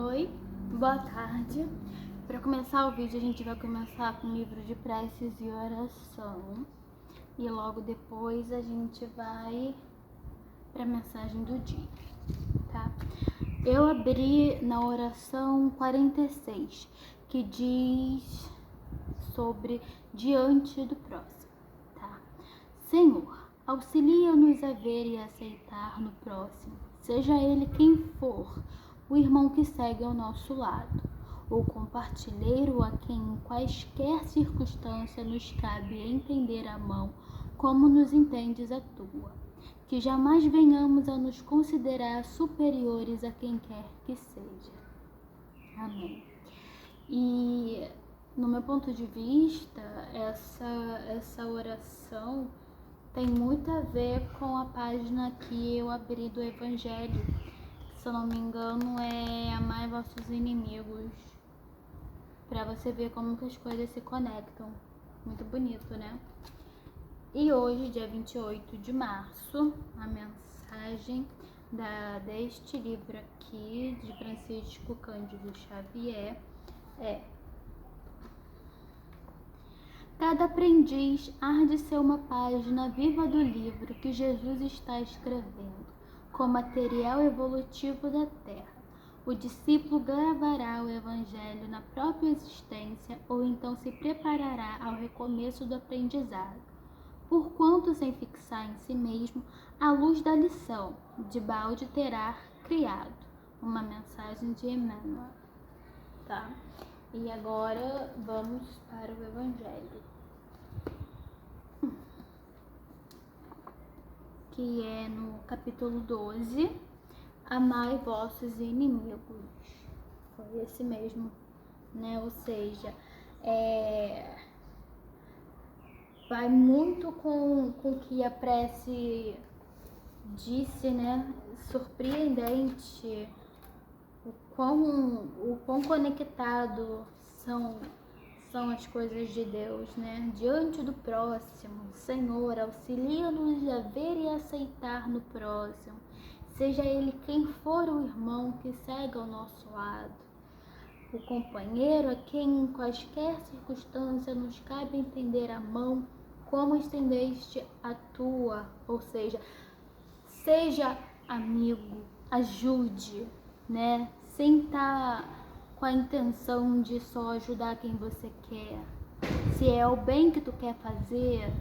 Oi, boa tarde. Para começar o vídeo, a gente vai começar com o livro de preces e oração. E logo depois a gente vai para a mensagem do dia, tá? Eu abri na oração 46, que diz sobre diante do próximo, tá? Senhor, auxilia-nos a ver e aceitar no próximo, seja ele quem for, o irmão que segue ao nosso lado, ou compartilheiro a quem em quaisquer circunstância nos cabe entender a mão, como nos entendes a tua. Que jamais venhamos a nos considerar superiores a quem quer que seja. Amém. E no meu ponto de vista, essa oração tem muito a ver com a página que eu abri do Evangelho. Se eu não me engano, é Amai vossos inimigos. Pra você ver como que as coisas se conectam. Muito bonito, né? E hoje, dia 28 de março, a mensagem deste livro aqui, de Francisco Cândido Xavier, é: cada aprendiz há de ser uma página viva do livro que Jesus está escrevendo, com material evolutivo da terra. O discípulo gravará o Evangelho na própria existência ou então se preparará ao recomeço do aprendizado, porquanto, sem fixar em si mesmo a luz da lição, de balde terá criado. Uma mensagem de Emmanuel, tá? E agora vamos para o Evangelho, que é no capítulo 12, Amai vossos inimigos. Foi esse mesmo, né? Ou seja, vai muito com o que a prece disse, né? Surpreendente o quão conectado são as coisas de Deus, né? Diante do próximo, Senhor, auxilia-nos a ver e aceitar no próximo, seja ele quem for o irmão que segue ao nosso lado, o companheiro a quem em quaisquer circunstância nos cabe entender a mão, como estendeste a tua, ou seja amigo, ajude, né? Sem estar com a intenção de só ajudar quem você quer. Se é o bem que tu quer fazer,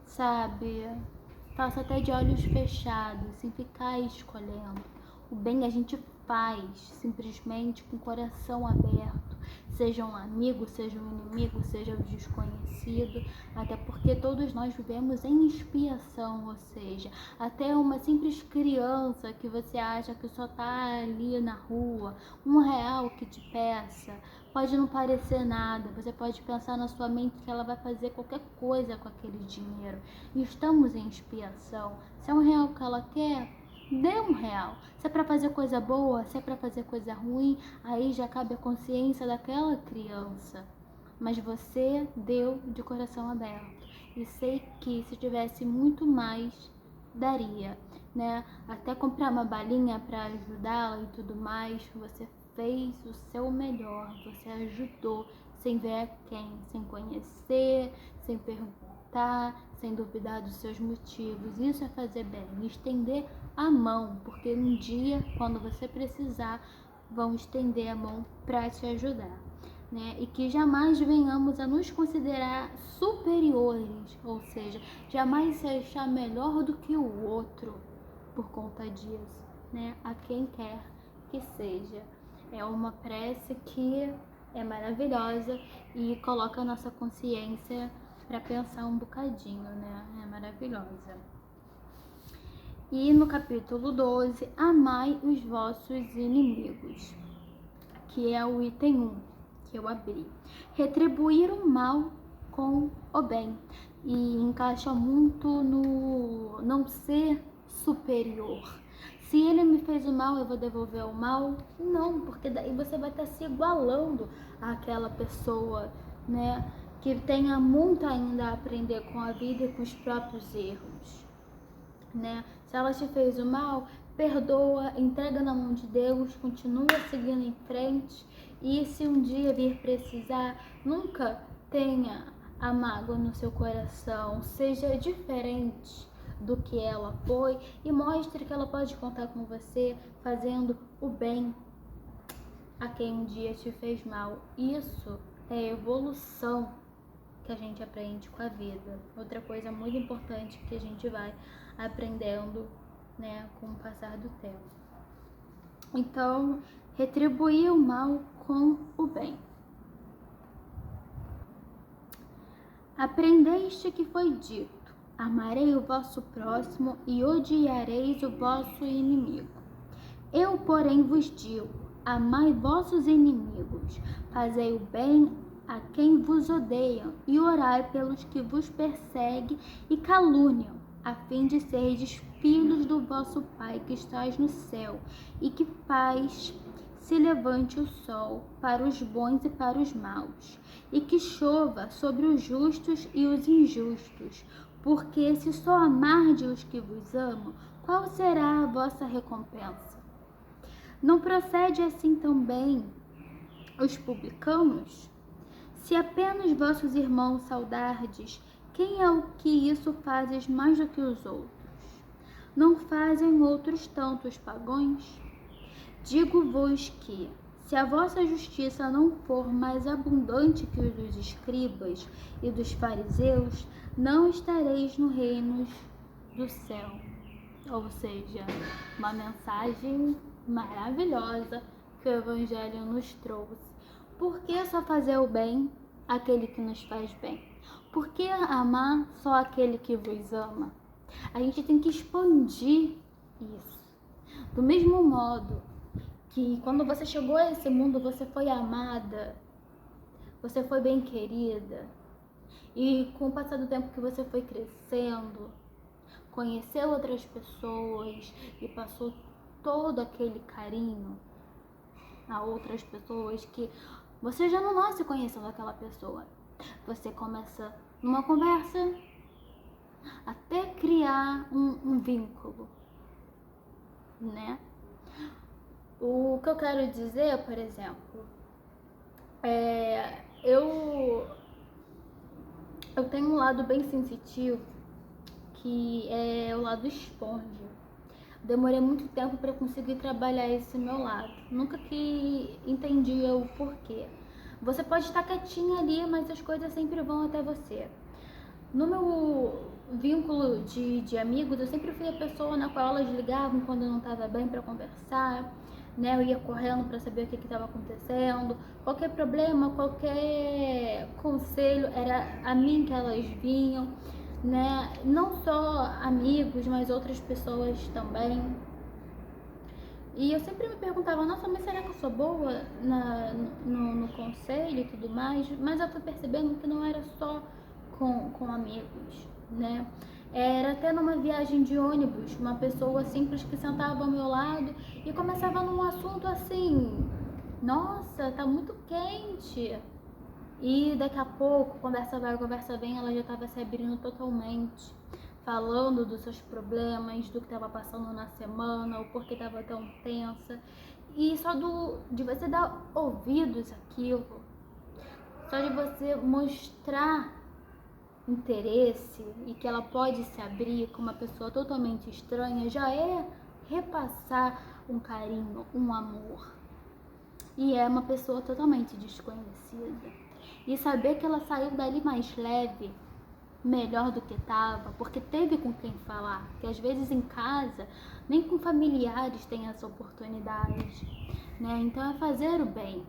sabe? Faça até de olhos fechados, sem ficar escolhendo. O bem a gente faz simplesmente com o coração aberto, seja um amigo, seja um inimigo, seja um desconhecido, até porque todos nós vivemos em expiação, ou seja, até uma simples criança que você acha que só tá ali na rua, R$ 1 que te peça, pode não parecer nada, você pode pensar na sua mente que ela vai fazer qualquer coisa com aquele dinheiro. E estamos em expiação. Se é R$ 1 que ela quer, dê R$ 1. Se é para fazer coisa boa, se é para fazer coisa ruim, aí já cabe a consciência daquela criança. Mas você deu de coração aberto. E sei que se tivesse muito mais, daria, né? Até comprar uma balinha para ajudá-la e tudo mais, você fez o seu melhor, você ajudou sem ver a quem, sem conhecer, sem perguntar, sem duvidar dos seus motivos. Isso é fazer bem, estender a mão, porque um dia, quando você precisar, vão estender a mão para te ajudar, né? E que jamais venhamos a nos considerar superiores, ou seja, jamais se achar melhor do que o outro por conta disso, né? A quem quer que seja. É uma prece que é maravilhosa e coloca a nossa consciência para pensar um bocadinho, né? É maravilhosa. E no capítulo 12, amai os vossos inimigos, que é o item 1 que eu abri. Retribuir o mal com o bem. E encaixa muito no não ser superior. Se ele me fez o mal, eu vou devolver o mal? Não, porque daí você vai estar se igualando àquela pessoa, né? Que tenha muito ainda a aprender com a vida e com os próprios erros, né? Se ela te fez o mal, perdoa, entrega na mão de Deus, continua seguindo em frente. E se um dia vir precisar, nunca tenha a mágoa no seu coração, seja diferente do que ela foi e mostre que ela pode contar com você fazendo o bem a quem um dia te fez mal. Isso é evolução que a gente aprende com a vida. Outra coisa muito importante que a gente vai aprendendo, né, com o passar do tempo. Então, retribuir o mal com o bem. Aprendeste que foi dito: amarei o vosso próximo e odiareis o vosso inimigo. Eu, porém, vos digo: amai vossos inimigos, fazei o bem a quem vos odeia e orai pelos que vos perseguem e caluniam, a fim de serdes filhos do vosso Pai que estás no céu, e que faz se levante o sol para os bons e para os maus, e que chova sobre os justos e os injustos. Porque se só amardes os que vos amam, qual será a vossa recompensa? Não procede assim também os publicanos? Se apenas vossos irmãos saudardes, quem é o que isso fazes mais do que os outros? Não fazem outros tanto os pagãos? Digo-vos que, se a vossa justiça não for mais abundante que os dos escribas e dos fariseus, não estareis no reino do céu. Ou seja, uma mensagem maravilhosa que o Evangelho nos trouxe. Por que só fazer o bem àquele que nos faz bem? Por que amar só aquele que vos ama? A gente tem que expandir isso. Do mesmo modo que quando você chegou a esse mundo, você foi amada, você foi bem querida, e com o passar do tempo que você foi crescendo, conheceu outras pessoas e passou todo aquele carinho a outras pessoas que você já não nasce conhecendo aquela pessoa. Você começa numa conversa até criar um vínculo, né? O que eu quero dizer, por exemplo, eu tenho um lado bem sensitivo, que é o lado esponja. Demorei muito tempo para conseguir trabalhar esse meu lado. Nunca que entendia o porquê. Você pode estar quietinha ali, mas as coisas sempre vão até você. No meu vínculo de amigos, eu sempre fui a pessoa na qual elas ligavam quando eu não estava bem para conversar, né? Eu ia correndo para saber o que estava acontecendo. Qualquer problema, qualquer conselho, era a mim que elas vinham, né? Não só amigos, mas outras pessoas também. E eu sempre me perguntava, nossa, mas será que eu sou boa no conselho e tudo mais? Mas eu fui percebendo que não era só com amigos, né? Era até numa viagem de ônibus, uma pessoa simples que sentava ao meu lado e começava num assunto assim, nossa, tá muito quente. E daqui a pouco, conversa vai, conversa vem, ela já estava se abrindo totalmente, falando dos seus problemas, do que estava passando na semana, o porquê estava tão tensa. E só de você dar ouvidos àquilo, só de você mostrar interesse e que ela pode se abrir com uma pessoa totalmente estranha, já é repassar um carinho, um amor. E é uma pessoa totalmente desconhecida. E saber que ela saiu dali mais leve, melhor do que estava, porque teve com quem falar, que às vezes em casa, nem com familiares tem essa oportunidade, né? Então é fazer o bem.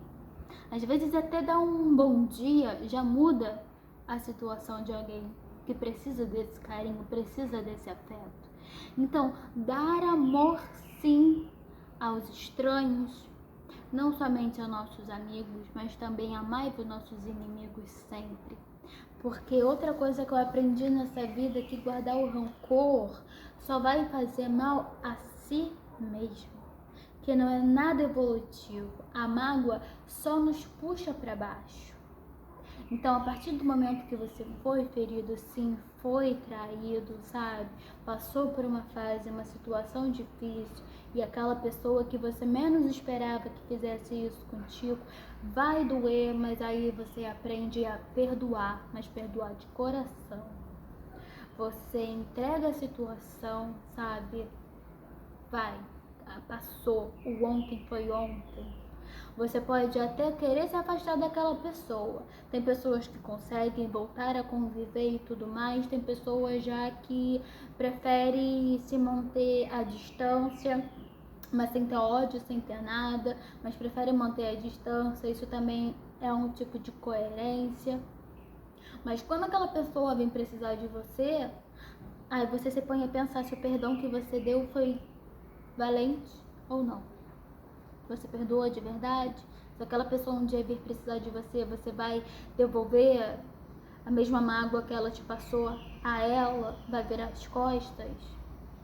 Às vezes até dar um bom dia já muda a situação de alguém que precisa desse carinho, precisa desse afeto. Então, dar amor sim aos estranhos, não somente aos nossos amigos, mas também amar os nossos inimigos sempre. Porque outra coisa que eu aprendi nessa vida é que guardar o rancor só vai fazer mal a si mesmo, que não é nada evolutivo. A mágoa só nos puxa para baixo. Então, a partir do momento que você foi ferido, sim, foi traído, sabe? Passou por uma fase, uma situação difícil, e aquela pessoa que você menos esperava que fizesse isso contigo, vai doer, mas aí você aprende a perdoar, mas perdoar de coração. Você entrega a situação, sabe? Vai, passou, o ontem foi ontem. Você pode até querer se afastar daquela pessoa. Tem pessoas que conseguem voltar a conviver e tudo mais. Tem pessoas já que preferem se manter à distância, mas sem ter ódio, sem ter nada, mas preferem manter a distância. Isso também é um tipo de coerência. Mas quando aquela pessoa vem precisar de você, aí você se põe a pensar se o perdão que você deu foi valente ou não. Você perdoa de verdade? Se aquela pessoa um dia vir precisar de você, você vai devolver a mesma mágoa que ela te passou a ela? Vai virar as costas?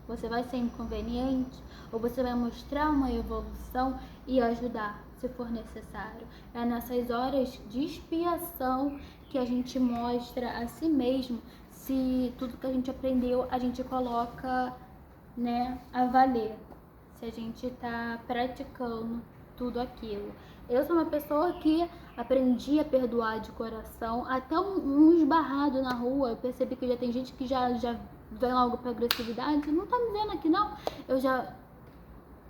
Você vai ser inconveniente? Ou você vai mostrar uma evolução e ajudar, se for necessário? É nessas horas de expiação que a gente mostra a si mesmo se tudo que a gente aprendeu a gente coloca, né, a valer. Se a gente tá praticando tudo aquilo. Eu sou uma pessoa que aprendi a perdoar de coração, até um esbarrado na rua, eu percebi que já tem gente que já vem logo pra agressividade, não tá me vendo aqui não, eu já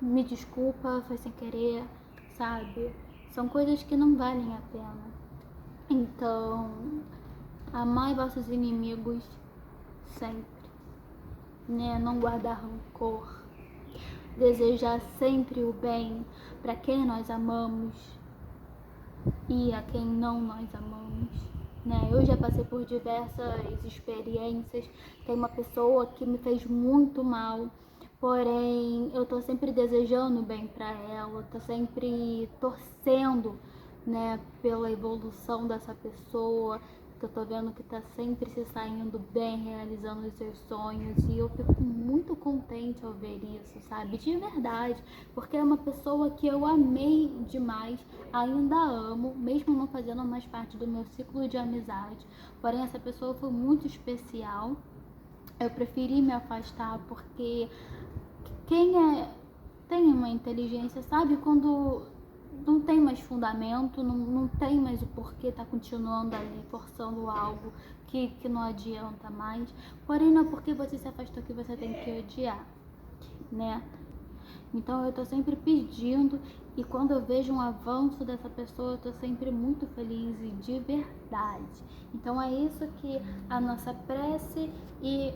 me desculpa, foi sem querer, sabe? São coisas que não valem a pena. Então, amai vossos inimigos sempre, né? Não guardar rancor. Desejar sempre o bem para quem nós amamos e a quem não nós amamos, né? Eu já passei por diversas experiências. Tem uma pessoa que me fez muito mal, porém eu tô sempre desejando o bem para ela, tô sempre torcendo, né, pela evolução dessa pessoa, que eu tô vendo que tá sempre se saindo bem, realizando os seus sonhos, e eu fico muito contente ao ver isso, sabe? De verdade, porque é uma pessoa que eu amei demais, ainda amo, mesmo não fazendo mais parte do meu ciclo de amizade. Porém, essa pessoa foi muito especial. Eu preferi me afastar porque tem uma inteligência, sabe? Quando não tem mais fundamento, não tem mais o porquê tá continuando ali, forçando algo que não adianta mais. Porém, não é porque você se afastou que você tem que odiar, né? Então eu tô sempre pedindo, e quando eu vejo um avanço dessa pessoa, eu tô sempre muito feliz e de verdade. Então é isso que a nossa prece e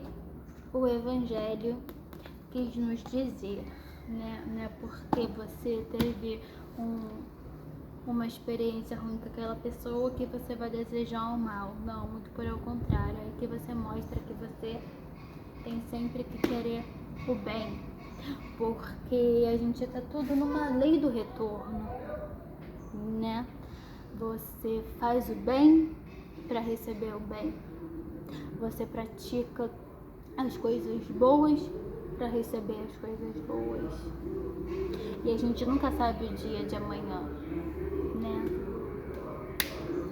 o Evangelho quis nos dizer, né? Não é porque você teve uma experiência ruim com aquela pessoa que você vai desejar o mal. Não, muito pelo contrário. É que você mostra que você tem sempre que querer o bem. Porque a gente tá tudo numa lei do retorno, né? Você faz o bem para receber o bem. Você pratica as coisas boas para receber as coisas boas. E a gente nunca sabe o dia de amanhã, né?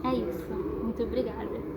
É isso. Muito obrigada.